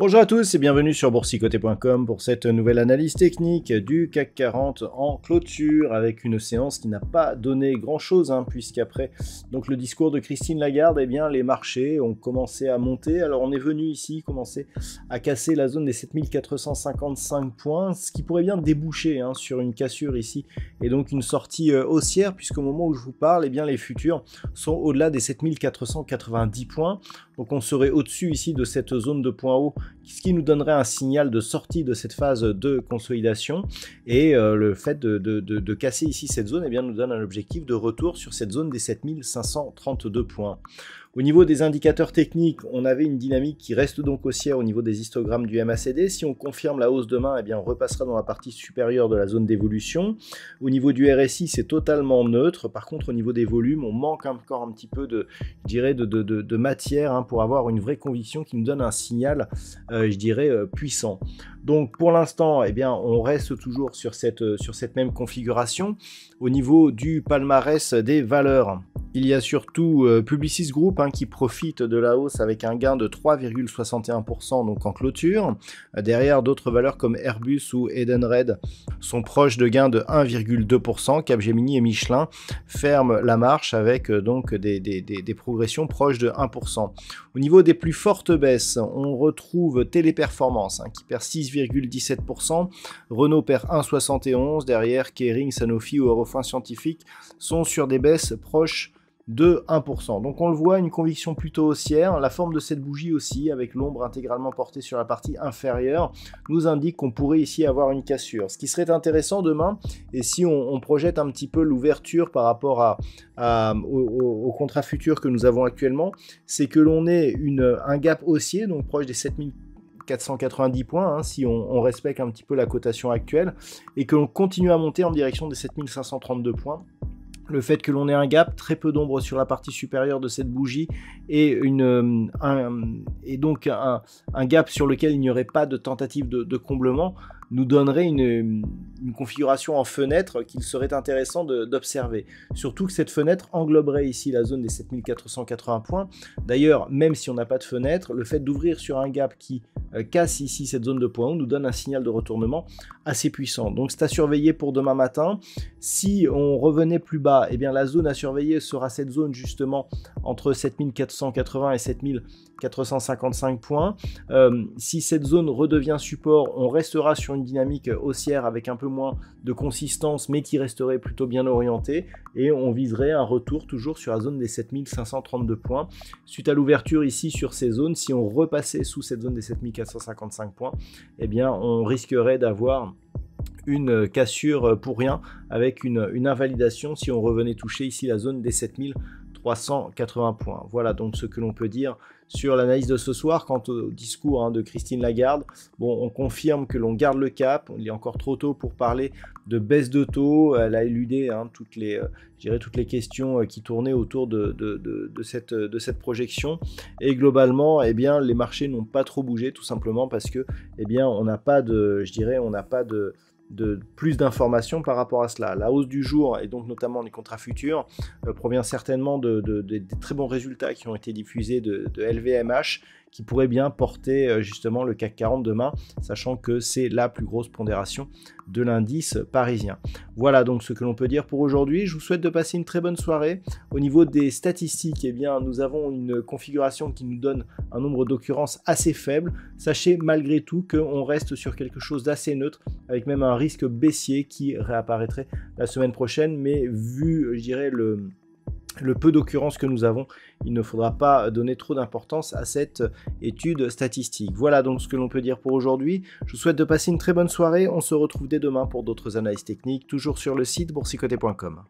Bonjour à tous et bienvenue sur boursicoté.com pour cette nouvelle analyse technique du CAC 40 en clôture avec une séance qui n'a pas donné grand chose puisqu'après donc le discours de Christine Lagarde, eh bien les marchés ont commencé à monter. Alors on est venu ici commencer à casser la zone des 7455 points, ce qui pourrait bien déboucher sur une cassure ici et donc une sortie haussière puisqu'au moment où je vous parle, eh bien les futurs sont au-delà des 7490 points. Donc on serait au-dessus ici de cette zone de points hauts, ce qui nous donnerait un signal de sortie de cette phase de consolidation. Et le fait de casser ici cette zone, eh bien, nous donne un objectif de retour sur cette zone des 7532 points. Au niveau des indicateurs techniques, on avait une dynamique qui reste donc haussière au niveau des histogrammes du MACD. Si on confirme la hausse demain, eh bien, on repassera dans la partie supérieure de la zone d'évolution. Au niveau du RSI, c'est totalement neutre. Par contre, au niveau des volumes, on manque encore un petit peu de matière pour avoir une vraie conviction qui nous donne un signal, puissant. Donc pour l'instant, eh bien, on reste toujours sur cette même configuration. Au niveau du palmarès des valeurs, il y a surtout Publicis Group qui profite de la hausse avec un gain de 3,61% donc en clôture. Derrière, d'autres valeurs comme Airbus ou Edenred sont proches de gains de 1,2%. Capgemini et Michelin ferment la marche avec donc des progressions proches de 1%. Au niveau des plus fortes baisses, on retrouve Téléperformance qui perd 6,17%, Renault perd 1,71%, derrière Kering, Sanofi ou Eurofins Scientifique sont sur des baisses proches de 1%. Donc on le voit, une conviction plutôt haussière. La forme de cette bougie aussi, avec l'ombre intégralement portée sur la partie inférieure, nous indique qu'on pourrait ici avoir une cassure. Ce qui serait intéressant demain, et si on projette un petit peu l'ouverture par rapport au contrat futur que nous avons actuellement, c'est que l'on ait un gap haussier, donc proche des 7490 points, si on respecte un petit peu la cotation actuelle, et que l'on continue à monter en direction des 7532 points. Le fait que l'on ait un gap, très peu d'ombre sur la partie supérieure de cette bougie et donc un gap sur lequel il n'y aurait pas de tentative de comblement nous donnerait une configuration en fenêtre qu'il serait intéressant d'observer. Surtout que cette fenêtre engloberait ici la zone des 7480 points. D'ailleurs, même si on n'a pas de fenêtre, le fait d'ouvrir sur un gap qui casse ici cette zone de points haut nous donne un signal de retournement assez puissant. Donc c'est à surveiller pour demain matin. Si on revenait plus bas, eh bien la zone à surveiller sera cette zone justement entre 7480 et 7455 points. Si cette zone redevient support, on restera sur une dynamique haussière avec un peu moins de consistance mais qui resterait plutôt bien orientée et on viserait un retour toujours sur la zone des 7532 points. Suite à l'ouverture ici sur ces zones, si on repassait sous cette zone des 7455 points, eh bien on risquerait d'avoir une cassure pour rien avec une invalidation si on revenait toucher ici la zone des 7380 points. Voilà donc ce que l'on peut dire sur l'analyse de ce soir. Quant au discours de Christine Lagarde, bon, on confirme que l'on garde le cap. Il est encore trop tôt pour parler de baisse de taux. Elle a éludé toutes les questions qui tournaient autour de cette projection. Et globalement, eh bien, les marchés n'ont pas trop bougé, tout simplement parce que, eh bien, on n'a pas de plus d'informations par rapport à cela. La hausse du jour, et donc notamment des contrats futurs, provient certainement des très bons résultats qui ont été diffusés de LVMH, qui pourrait bien porter justement le CAC 40 demain, sachant que c'est la plus grosse pondération de l'indice parisien. Voilà donc ce que l'on peut dire pour aujourd'hui. Je vous souhaite de passer une très bonne soirée. Au niveau des statistiques, eh bien, nous avons une configuration qui nous donne un nombre d'occurrences assez faible. Sachez malgré tout qu'on reste sur quelque chose d'assez neutre, avec même un risque baissier qui réapparaîtrait la semaine prochaine, mais vu, je dirais, le peu d'occurrences que nous avons, il ne faudra pas donner trop d'importance à cette étude statistique. Voilà donc ce que l'on peut dire pour aujourd'hui. Je vous souhaite de passer une très bonne soirée. On se retrouve dès demain pour d'autres analyses techniques, toujours sur le site boursicoté.com.